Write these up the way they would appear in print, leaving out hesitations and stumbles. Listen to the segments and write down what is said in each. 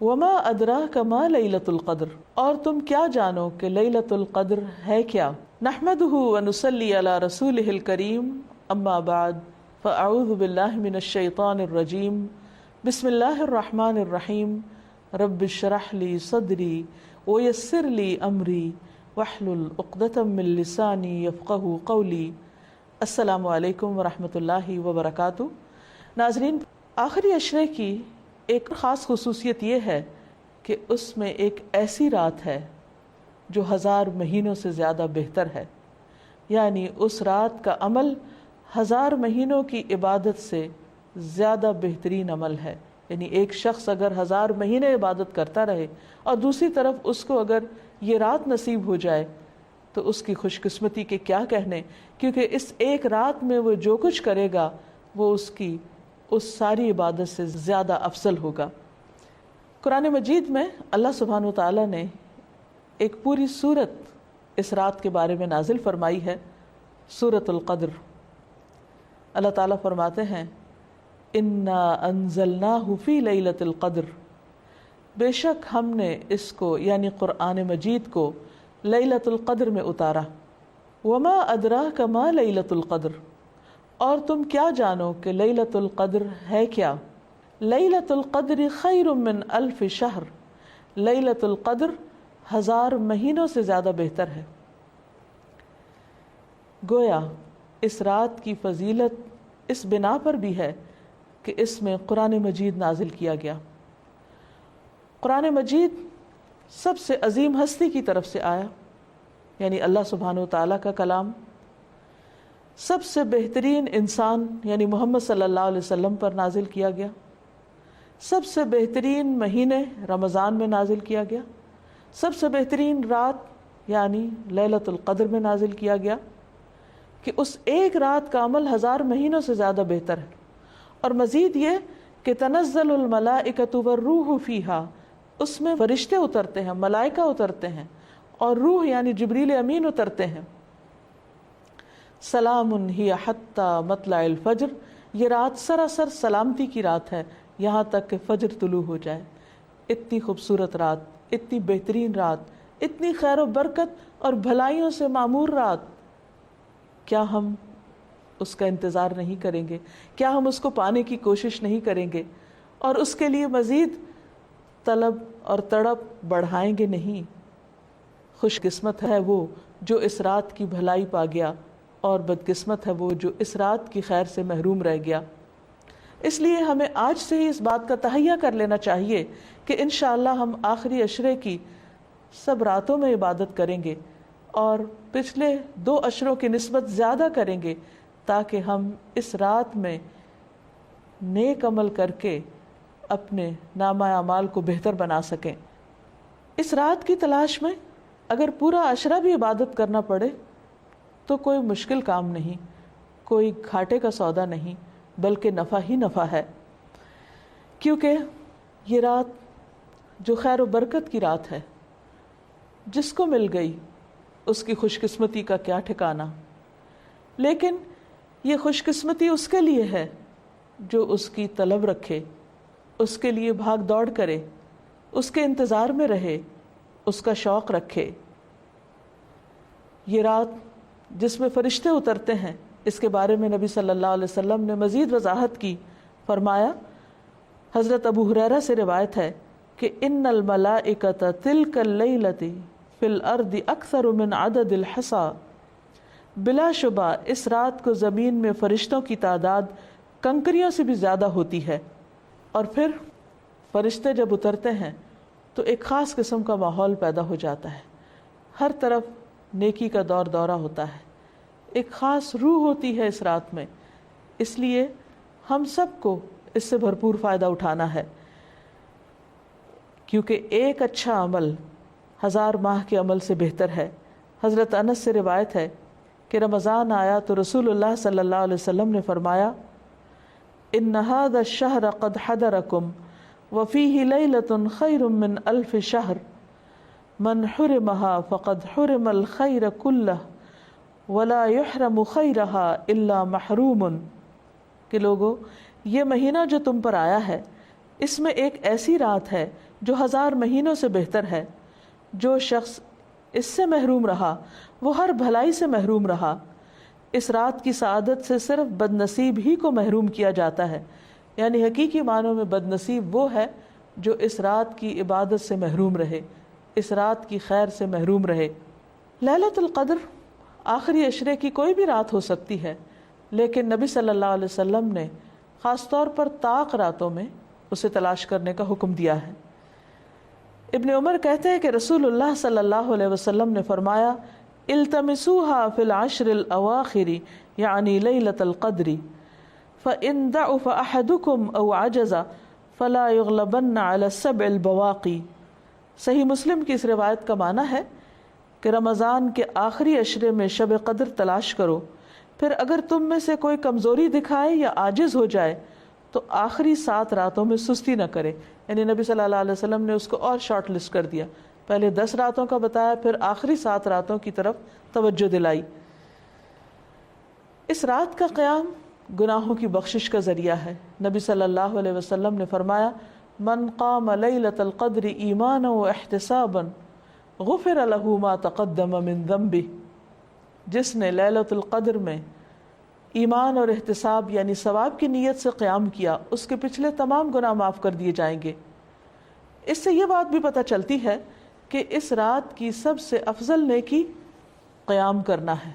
وما ادراک ما لیلۃ القدر، اور تم کیا جانو کہ لیلۃ القدر ہے کیا؟ نحمدہ ونصلی علی رسولہ الکریم، اما بعد فاعوذ باللہ من الشیطان الرجیم، بسم اللہ الرحمن الرحیم، رب اشرح لی صدری ویسر لی امری واحلل عقدۃ من لسانی یفقہوا قولی۔ السلام علیکم ورحمۃ اللہ وبرکاتہ۔ ناظرین، آخری عشرے کی ایک خاص خصوصیت یہ ہے کہ اس میں ایک ایسی رات ہے جو 1000 مہینوں سے زیادہ بہتر ہے، یعنی اس رات کا عمل 1000 مہینوں کی عبادت سے زیادہ بہترین عمل ہے۔ یعنی ایک شخص اگر 1000 مہینے عبادت کرتا رہے اور دوسری طرف اس کو اگر یہ رات نصیب ہو جائے تو اس کی خوش قسمتی کے کیا کہنے، کیونکہ اس ایک رات میں وہ جو کچھ کرے گا وہ اس کی اس ساری عبادت سے زیادہ افضل ہوگا۔ قرآن مجید میں اللہ سبحانہ وتعالیٰ نے ایک پوری سورت اس رات کے بارے میں نازل فرمائی ہے، سورۃ القدر۔ اللہ تعالیٰ فرماتے ہیں انا انزلناہ فی لیلۃ القدر، بے شک ہم نے اس کو یعنی قرآن مجید کو لیلۃ القدر میں اتارا۔ وما ادراک ما لیلۃ القدر، اور تم کیا جانو کہ لیلۃ القدر ہے کیا؟ لیلۃ القدر خیر من الف شہر، لیلۃ القدر 1000 مہینوں سے زیادہ بہتر ہے۔ گویا اس رات کی فضیلت اس بنا پر بھی ہے کہ اس میں قرآن مجید نازل کیا گیا۔ قرآن مجید سب سے عظیم ہستی کی طرف سے آیا، یعنی اللہ سبحانہ وتعالیٰ کا کلام، سب سے بہترین انسان یعنی محمد صلی اللہ علیہ وسلم پر نازل کیا گیا، سب سے بہترین مہینے رمضان میں نازل کیا گیا، سب سے بہترین رات یعنی لیلۃ القدر میں نازل کیا گیا، کہ اس ایک رات کا عمل 1000 مہینوں سے زیادہ بہتر ہے۔ اور مزید یہ کہ تنزل الملائکۃ والروح فیہا، اس میں فرشتے اترتے ہیں، ملائکہ اترتے ہیں، اور روح یعنی جبریل امین اترتے ہیں۔ سلام ہی حتی مطلع الفجر، یہ رات سراسر سلامتی کی رات ہے یہاں تک کہ فجر طلوع ہو جائے۔ اتنی خوبصورت رات، اتنی بہترین رات، اتنی خیر و برکت اور بھلائیوں سے معمور رات، کیا ہم اس کا انتظار نہیں کریں گے؟ کیا ہم اس کو پانے کی کوشش نہیں کریں گے اور اس کے لیے مزید طلب اور تڑپ بڑھائیں گے نہیں؟ خوش قسمت ہے وہ جو اس رات کی بھلائی پا گیا، اور بدقسمت ہے وہ جو اس رات کی خیر سے محروم رہ گیا۔ اس لیے ہمیں آج سے ہی اس بات کا تہیہ کر لینا چاہیے کہ انشاءاللہ ہم آخری عشرے کی سب راتوں میں عبادت کریں گے اور پچھلے 2 عشروں کی نسبت زیادہ کریں گے، تاکہ ہم اس رات میں نیک عمل کر کے اپنے نامہ اعمال کو بہتر بنا سکیں۔ اس رات کی تلاش میں اگر پورا عشرہ بھی عبادت کرنا پڑے تو کوئی مشکل کام نہیں، کوئی گھاٹے کا سودا نہیں، بلکہ نفع ہی نفع ہے، کیونکہ یہ رات جو خیر و برکت کی رات ہے، جس کو مل گئی اس کی خوش قسمتی کا کیا ٹھکانہ۔ لیکن یہ خوش قسمتی اس کے لیے ہے جو اس کی طلب رکھے، اس کے لیے بھاگ دوڑ کرے، اس کے انتظار میں رہے، اس کا شوق رکھے۔ یہ رات جس میں فرشتے اترتے ہیں، اس کے بارے میں نبی صلی اللہ علیہ وسلم نے مزید وضاحت کی، فرمایا، حضرت ابو ہریرہ سے روایت ہے کہ ان الملائکۃ تلک اللیلۃ فی الارض اکثر من عدد الحصا، بلا شبہ اس رات کو زمین میں فرشتوں کی تعداد کنکریوں سے بھی زیادہ ہوتی ہے۔ اور پھر فرشتے جب اترتے ہیں تو ایک خاص قسم کا ماحول پیدا ہو جاتا ہے، ہر طرف نیکی کا دور دورہ ہوتا ہے، ایک خاص روح ہوتی ہے اس رات میں۔ اس لیے ہم سب کو اس سے بھرپور فائدہ اٹھانا ہے، کیونکہ ایک اچھا عمل 1000 ماہ کے عمل سے بہتر ہے۔ حضرت انس سے روایت ہے کہ رمضان آیا تو رسول اللہ صلی اللہ علیہ وسلم نے فرمایا، ان ھذا الشہر قد حضرکم وفیہ لیلۃ خیر من الف شہر، من حرمها فقد حرم الخیر کلہ ولا یحرم خیرہا الا محروم، کہ لوگو یہ مہینہ جو تم پر آیا ہے اس میں ایک ایسی رات ہے جو 1000 مہینوں سے بہتر ہے۔ جو شخص اس سے محروم رہا وہ ہر بھلائی سے محروم رہا۔ اس رات کی سعادت سے صرف بد نصیب ہی کو محروم کیا جاتا ہے، یعنی حقیقی معنوں میں بد نصیب وہ ہے جو اس رات کی عبادت سے محروم رہے، اس رات کی خیر سے محروم رہے۔ لیلۃ القدر آخری عشرے کی کوئی بھی رات ہو سکتی ہے، لیکن نبی صلی اللہ علیہ وسلم نے خاص طور پر طاق راتوں میں اسے تلاش کرنے کا حکم دیا ہے۔ ابن عمر کہتے ہیں کہ رسول اللہ صلی اللہ علیہ وسلم نے فرمایا، التمسوها فی العشر الاواخر یعنی لیلۃ القدر فإن ضعف أحدكم أو عجز فلا يغلبن على السبع البواقی۔ صحیح مسلم کی اس روایت کا معنی ہے کہ رمضان کے آخری عشرے میں شب قدر تلاش کرو، پھر اگر تم میں سے کوئی کمزوری دکھائے یا عاجز ہو جائے تو آخری 7 راتوں میں سستی نہ کرے۔ یعنی نبی صلی اللہ علیہ وسلم نے اس کو اور شارٹ لسٹ کر دیا، پہلے 10 راتوں کا بتایا، پھر آخری 7 راتوں کی طرف توجہ دلائی۔ اس رات کا قیام گناہوں کی بخشش کا ذریعہ ہے۔ نبی صلی اللہ علیہ وسلم نے فرمایا، من قام لیلۃ القدر ایمانا واحتسابا غفر له ما تقدم من ذنبہ۔ جس نے لیلۃ القدر میں ایمان اور احتساب یعنی ثواب کی نیت سے قیام کیا، اس کے پچھلے تمام گناہ معاف کر دیے جائیں گے۔ اس سے یہ بات بھی پتہ چلتی ہے کہ اس رات کی سب سے افضل نیکی قیام کرنا ہے،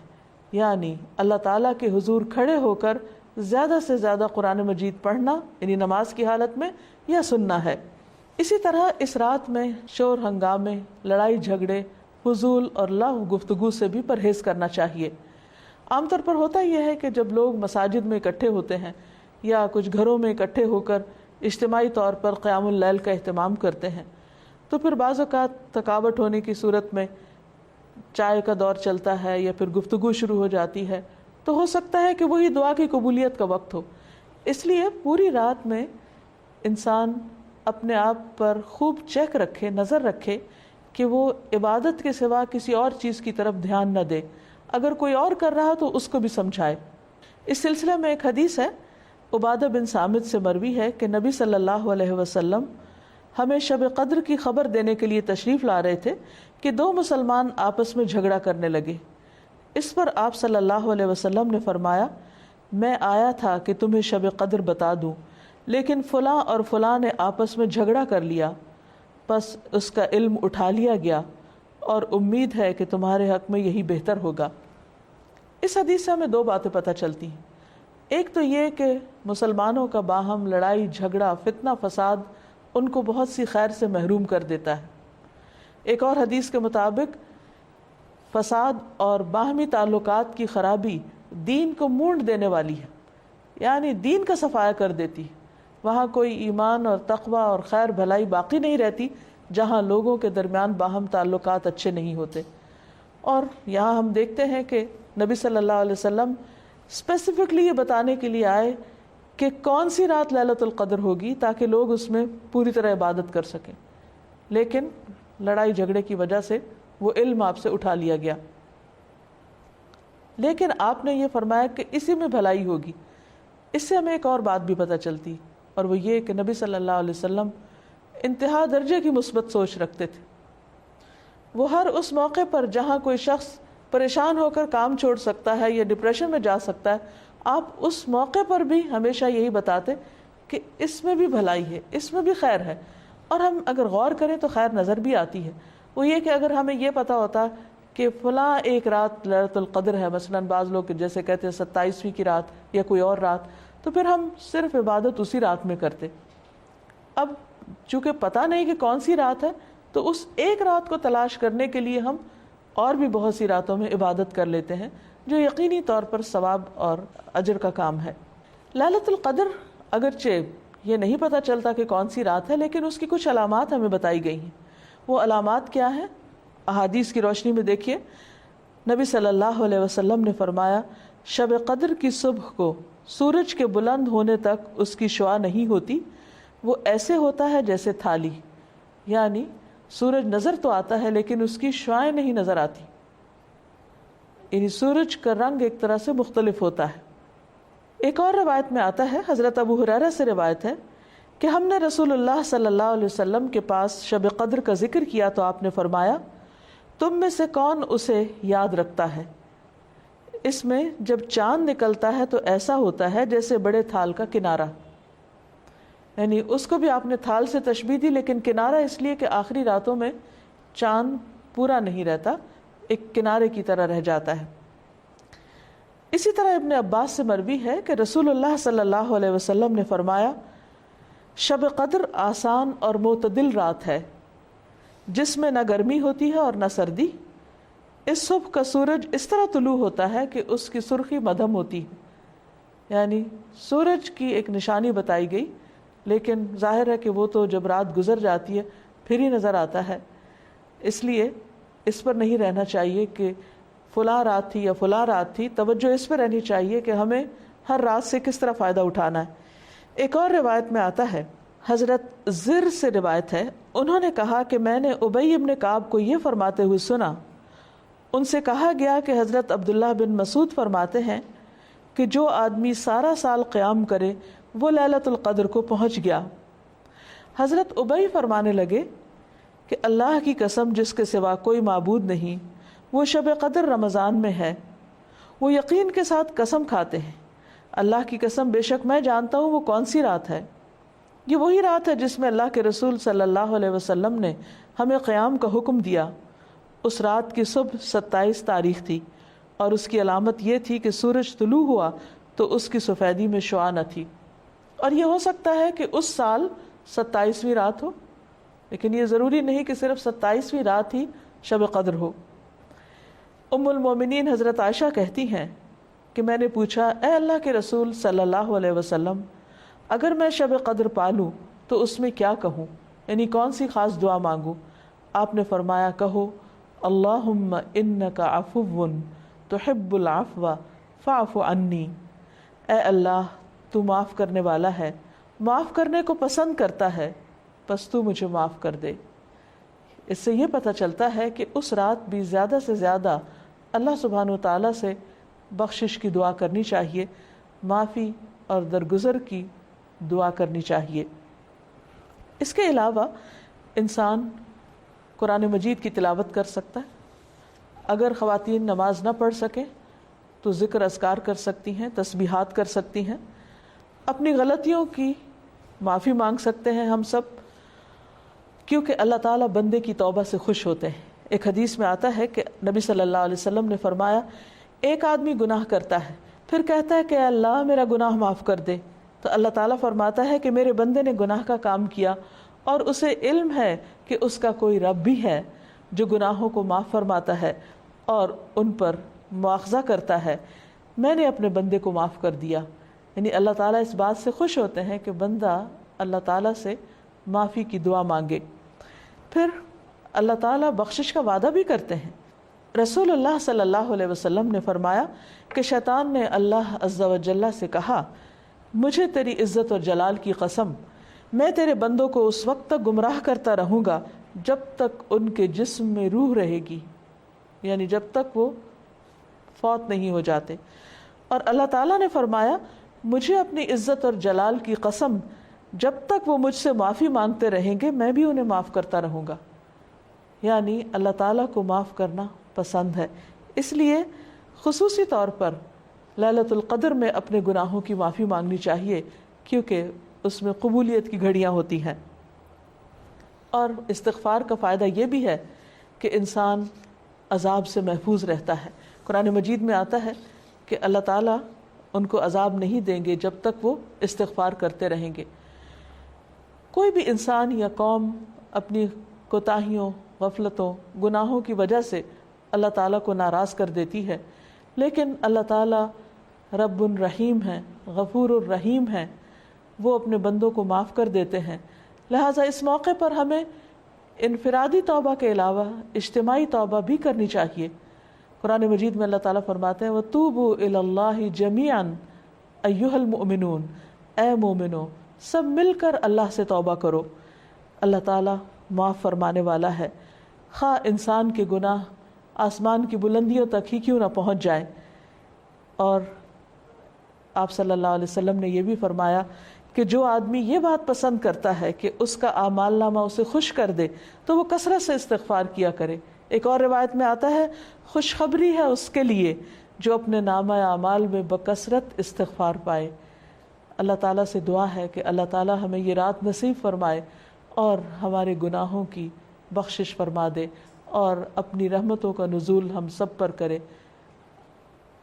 یعنی اللہ تعالیٰ کے حضور کھڑے ہو کر زیادہ سے زیادہ قرآن مجید پڑھنا، یعنی نماز کی حالت میں، یا سننا ہے۔ اسی طرح اس رات میں شور ہنگامے، لڑائی جھگڑے، فضول اور لغو گفتگو سے بھی پرہیز کرنا چاہیے۔ عام طور پر ہوتا یہ ہے کہ جب لوگ مساجد میں اکٹھے ہوتے ہیں یا کچھ گھروں میں اکٹھے ہو کر اجتماعی طور پر قیام اللیل کا اہتمام کرتے ہیں تو پھر بعض اوقات تھکاوٹ ہونے کی صورت میں چائے کا دور چلتا ہے یا پھر گفتگو شروع ہو جاتی ہے، تو ہو سکتا ہے کہ وہی دعا کی قبولیت کا وقت ہو۔ اس لیے پوری رات میں انسان اپنے آپ پر خوب چیک رکھے، نظر رکھے کہ وہ عبادت کے سوا کسی اور چیز کی طرف دھیان نہ دے، اگر کوئی اور کر رہا تو اس کو بھی سمجھائے۔ اس سلسلے میں ایک حدیث ہے، عبادہ بن صامت سے مروی ہے کہ نبی صلی اللہ علیہ وسلم ہمیں شب قدر کی خبر دینے کے لیے تشریف لا رہے تھے کہ 2 مسلمان آپس میں جھگڑا کرنے لگے۔ اس پر آپ صلی اللہ علیہ وسلم نے فرمایا، میں آیا تھا کہ تمہیں شب قدر بتا دوں، لیکن فلاں اور فلاں نے آپس میں جھگڑا کر لیا، پس اس کا علم اٹھا لیا گیا اور امید ہے کہ تمہارے حق میں یہی بہتر ہوگا۔ اس حدیث سے ہمیں 2 باتیں پتہ چلتی ہیں۔ ایک تو یہ کہ مسلمانوں کا باہم لڑائی جھگڑا فتنہ فساد ان کو بہت سی خیر سے محروم کر دیتا ہے۔ ایک اور حدیث کے مطابق فساد اور باہمی تعلقات کی خرابی دین کو مونڈ دینے والی ہے، یعنی دین کا صفایا کر دیتی ہے۔ وہاں کوئی ایمان اور تقوی اور خیر بھلائی باقی نہیں رہتی جہاں لوگوں کے درمیان باہم تعلقات اچھے نہیں ہوتے۔ اور یہاں ہم دیکھتے ہیں کہ نبی صلی اللہ علیہ وسلم اسپیسیفکلی یہ بتانے کے لیے آئے کہ کون سی رات لیلۃ القدر ہوگی تاکہ لوگ اس میں پوری طرح عبادت کر سکیں، لیکن لڑائی جھگڑے کی وجہ سے وہ علم آپ سے اٹھا لیا گیا۔ لیکن آپ نے یہ فرمایا کہ اسی میں بھلائی ہوگی۔ اس سے ہمیں ایک اور بات بھی پتہ چلتی، اور وہ یہ کہ نبی صلی اللہ علیہ وسلم انتہا درجے کی مثبت سوچ رکھتے تھے۔ وہ ہر اس موقع پر جہاں کوئی شخص پریشان ہو کر کام چھوڑ سکتا ہے یا ڈپریشن میں جا سکتا ہے، آپ اس موقع پر بھی ہمیشہ یہی بتاتے کہ اس میں بھی بھلائی ہے، اس میں بھی خیر ہے۔ اور ہم اگر غور کریں تو خیر نظر بھی آتی ہے۔ وہ یہ کہ اگر ہمیں یہ پتہ ہوتا کہ فلاں ایک رات لیلۃ القدر ہے، مثلاً بعض لوگ جیسے کہتے ہیں 27ویں کی رات یا کوئی اور رات، تو پھر ہم صرف عبادت اسی رات میں کرتے۔ اب چونکہ پتہ نہیں کہ کون سی رات ہے، تو اس ایک رات کو تلاش کرنے کے لیے ہم اور بھی بہت سی راتوں میں عبادت کر لیتے ہیں، جو یقینی طور پر ثواب اور اجر کا کام ہے۔ لیلۃ القدر اگرچہ یہ نہیں پتہ چلتا کہ کون سی رات ہے، لیکن اس کی کچھ علامات ہمیں بتائی گئی ہیں۔ وہ علامات کیا ہیں؟ احادیث کی روشنی میں دیکھیے، نبی صلی اللہ علیہ وسلم نے فرمایا، شب قدر کی صبح کو سورج کے بلند ہونے تک اس کی شعاع نہیں ہوتی، وہ ایسے ہوتا ہے جیسے تھالی، یعنی سورج نظر تو آتا ہے لیکن اس کی شعاعیں نہیں نظر آتی، یعنی سورج کا رنگ ایک طرح سے مختلف ہوتا ہے۔ ایک اور روایت میں آتا ہے، حضرت ابو ہریرہ سے روایت ہے کہ ہم نے رسول اللہ صلی اللہ علیہ وسلم کے پاس شب قدر کا ذکر کیا تو آپ نے فرمایا تم میں سے کون اسے یاد رکھتا ہے؟ اس میں جب چاند نکلتا ہے تو ایسا ہوتا ہے جیسے بڑے تھال کا کنارہ، یعنی اس کو بھی آپ نے تھال سے تشبیہ دی، لیکن کنارہ اس لیے کہ آخری راتوں میں چاند پورا نہیں رہتا، ایک کنارے کی طرح رہ جاتا ہے۔ اسی طرح ابن عباس سے مروی ہے کہ رسول اللہ صلی اللہ علیہ وسلم نے فرمایا شب قدر آسان اور معتدل رات ہے جس میں نہ گرمی ہوتی ہے اور نہ سردی۔ اس صبح کا سورج اس طرح طلوع ہوتا ہے کہ اس کی سرخی مدھم ہوتی ہے، یعنی سورج کی ایک نشانی بتائی گئی، لیکن ظاہر ہے کہ وہ تو جب رات گزر جاتی ہے پھر ہی نظر آتا ہے، اس لیے اس پر نہیں رہنا چاہیے کہ فلاں رات تھی یا فلاں رات تھی، توجہ اس پہ رہنی چاہیے کہ ہمیں ہر رات سے کس طرح فائدہ اٹھانا ہے۔ ایک اور روایت میں آتا ہے، حضرت زر سے روایت ہے، انہوں نے کہا کہ میں نے ابی ابن کعب کو یہ فرماتے ہوئے سنا، ان سے کہا گیا کہ حضرت عبداللہ بن مسعود فرماتے ہیں کہ جو آدمی سارا سال قیام کرے وہ لیلۃ القدر کو پہنچ گیا۔ حضرت ابی فرمانے لگے کہ اللہ کی قسم جس کے سوا کوئی معبود نہیں، وہ شب قدر رمضان میں ہے۔ وہ یقین کے ساتھ قسم کھاتے ہیں، اللہ کی قسم بے شک میں جانتا ہوں وہ کون سی رات ہے۔ یہ وہی رات ہے جس میں اللہ کے رسول صلی اللہ علیہ وسلم نے ہمیں قیام کا حکم دیا۔ اس رات کی صبح 27 تاریخ تھی اور اس کی علامت یہ تھی کہ سورج طلوع ہوا تو اس کی سفیدی میں شعاع نہ تھی، اور یہ ہو سکتا ہے کہ اس سال 27ویں رات ہو، لیکن یہ ضروری نہیں کہ صرف 27ویں رات ہی شب قدر ہو۔ ام المومنین حضرت عائشہ کہتی ہیں کہ میں نے پوچھا اے اللہ کے رسول صلی اللہ علیہ وسلم، اگر میں شب قدر پالوں تو اس میں کیا کہوں، یعنی کون سی خاص دعا مانگوں؟ آپ نے فرمایا کہو اللہم انک عفو تحب العفو فاعف عنی، اے اللہ تو معاف کرنے والا ہے، معاف کرنے کو پسند کرتا ہے، پس تو مجھے معاف کر دے۔ اس سے یہ پتہ چلتا ہے کہ اس رات بھی زیادہ سے زیادہ اللہ سبحانہ وتعالیٰ سے بخشش کی دعا کرنی چاہیے، معافی اور درگزر کی دعا کرنی چاہیے۔ اس کے علاوہ انسان قرآن مجید کی تلاوت کر سکتا ہے، اگر خواتین نماز نہ پڑھ سکیں تو ذکر اذکار کر سکتی ہیں، تسبیحات کر سکتی ہیں، اپنی غلطیوں کی معافی مانگ سکتے ہیں ہم سب، کیونکہ اللہ تعالیٰ بندے کی توبہ سے خوش ہوتے ہیں۔ ایک حدیث میں آتا ہے کہ نبی صلی اللہ علیہ وسلم نے فرمایا ایک آدمی گناہ کرتا ہے پھر کہتا ہے کہ اے اللہ میرا گناہ معاف کر دے، تو اللہ تعالیٰ فرماتا ہے کہ میرے بندے نے گناہ کا کام کیا اور اسے علم ہے کہ اس کا کوئی رب بھی ہے جو گناہوں کو معاف فرماتا ہے اور ان پر مواخذہ کرتا ہے، میں نے اپنے بندے کو معاف کر دیا۔ یعنی اللہ تعالیٰ اس بات سے خوش ہوتے ہیں کہ بندہ اللہ تعالیٰ سے معافی کی دعا مانگے۔ پھر اللہ تعالیٰ بخشش کا وعدہ بھی کرتے ہیں۔ رسول اللہ صلی اللہ علیہ وسلم نے فرمایا کہ شیطان نے اللہ عز و جل سے کہا مجھے تیری عزت اور جلال کی قسم، میں تیرے بندوں کو اس وقت تک گمراہ کرتا رہوں گا جب تک ان کے جسم میں روح رہے گی، یعنی جب تک وہ فوت نہیں ہو جاتے۔ اور اللہ تعالیٰ نے فرمایا مجھے اپنی عزت اور جلال کی قسم، جب تک وہ مجھ سے معافی مانگتے رہیں گے میں بھی انہیں معاف کرتا رہوں گا۔ یعنی اللہ تعالیٰ کو معاف کرنا پسند ہے، اس لیے خصوصی طور پر لیلۃ القدر میں اپنے گناہوں کی معافی مانگنی چاہیے، کیونکہ اس میں قبولیت کی گھڑیاں ہوتی ہیں۔ اور استغفار کا فائدہ یہ بھی ہے کہ انسان عذاب سے محفوظ رہتا ہے۔ قرآن مجید میں آتا ہے کہ اللہ تعالیٰ ان کو عذاب نہیں دیں گے جب تک وہ استغفار کرتے رہیں گے۔ کوئی بھی انسان یا قوم اپنی کوتاہیوں، غفلتوں، گناہوں کی وجہ سے اللہ تعالیٰ کو ناراض کر دیتی ہے، لیکن اللہ تعالیٰ رب الرحیم ہے، غفور الرحیم ہے، وہ اپنے بندوں کو معاف کر دیتے ہیں۔ لہٰذا اس موقع پر ہمیں انفرادی توبہ کے علاوہ اجتماعی توبہ بھی کرنی چاہیے۔ قرآن مجید میں اللہ تعالیٰ فرماتے ہیں وَتُوبُوا إِلَى اللَّهِ جَمِيعًا أَيُّهَا الْمُؤْمِنُونَ، اے مومنو سب مل کر اللہ سے توبہ کرو۔ اللہ تعالیٰ معاف فرمانے والا ہے، خواہ انسان کے گناہ آسمان کی بلندیوں تک ہی کیوں نہ پہنچ جائے۔ اور آپ صلی اللہ علیہ وسلم نے یہ بھی فرمایا کہ جو آدمی یہ بات پسند کرتا ہے کہ اس کا اعمال نامہ اسے خوش کر دے تو وہ کثرت سے استغفار کیا کرے۔ ایک اور روایت میں آتا ہے خوشخبری ہے اس کے لیے جو اپنے نامہ اعمال میں بکثرت استغفار پائے۔ اللہ تعالیٰ سے دعا ہے کہ اللہ تعالیٰ ہمیں یہ رات نصیب فرمائے اور ہمارے گناہوں کی بخشش فرما دے اور اپنی رحمتوں کا نزول ہم سب پر کرے۔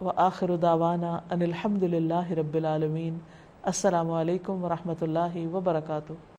وآخر دعوانا ان الحمد للہ رب العالمین۔ السلام علیکم ورحمۃ اللہ وبرکاتہ۔